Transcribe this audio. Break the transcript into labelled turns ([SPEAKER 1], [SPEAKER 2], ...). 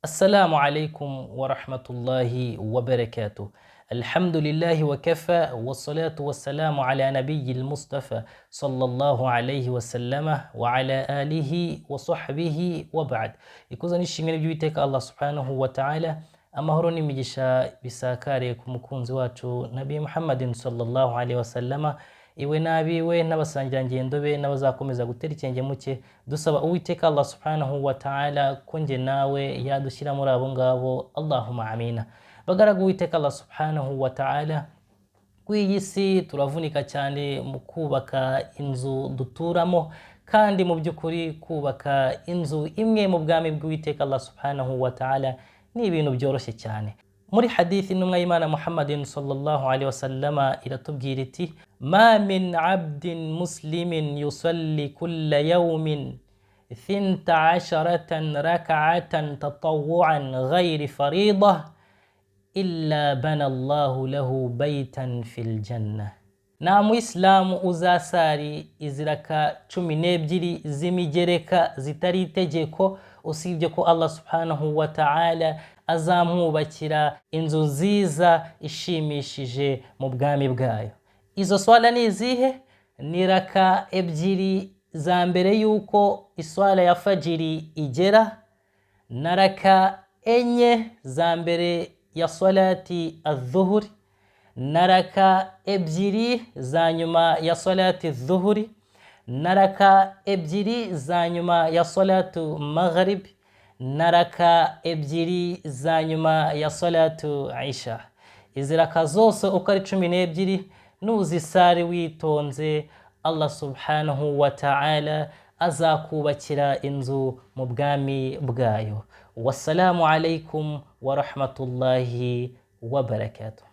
[SPEAKER 1] السلام عليكم ورحمة الله وبركاته. الحمد لله وكفى والصلاة والسلام على نبي المصطفى صلى الله عليه وسلم وعلى آله وصحبه وبعد. ikuzo nishimwe by'Uwiteka Allah subhanahu wa ta'ala, amahoro n'imigisha bisakare ku mukunzi wacu Nabi Muhammadin sallallahu alaihi wasallama, iwe nabiwe n'abasangirangendo be n'abazakomeza gutera ikenge muke, dusaba Uwiteka Allah subhanahu wa ta'ala ko nge nawe yadushyira muri abo ngabo. Allahumma amina. Bagaragu Uwiteka Allah subhanahu wa ta'ala, ku iyi si turavunika cyane mu kubaka inzu duturamo, kandi mu by'ukuri kubaka inzu imwe mu bwami bw'Uwiteka Allah subhanahu wa ta'ala ni ibintu byoroshye cyane. Muri hadithi intumwa y'Imana Muhammadin sallallahu alaihi wasallama iratubwira iti: ma min abdin muslimin yusalli kulla yawmin 12 rak'atan tatawwu'an ghayri faridah illa bana Allahu lahu baytan fil jannah. Nta muislamu uzasari iziraka 12 z'imigereka zitari itegeko, usibye ko Allah subhanahu wa ta'ala azamwubakira inzu nziza ishimishije mu bwami bwayo. Izo swala ni izihe? Ni raka ebyiri za mbere yuko iswala ya fajiri igera, na raka enye za mbere ya salati adh-dhuhri, na raka ebyiri za nyuma ya salati adh-dhuhri, na raka ebyiri za nyuma ya salatu maghrib, na raka ebyiri za nyuma ya salatu isha. Izi raka zose uko ari 12 nuzisari witonze, Allah subhanahu wa ta'ala azakubakira inzu mu bwami bwayo. Wassalamu alaikum wa rahmatullahi wa barakatuh.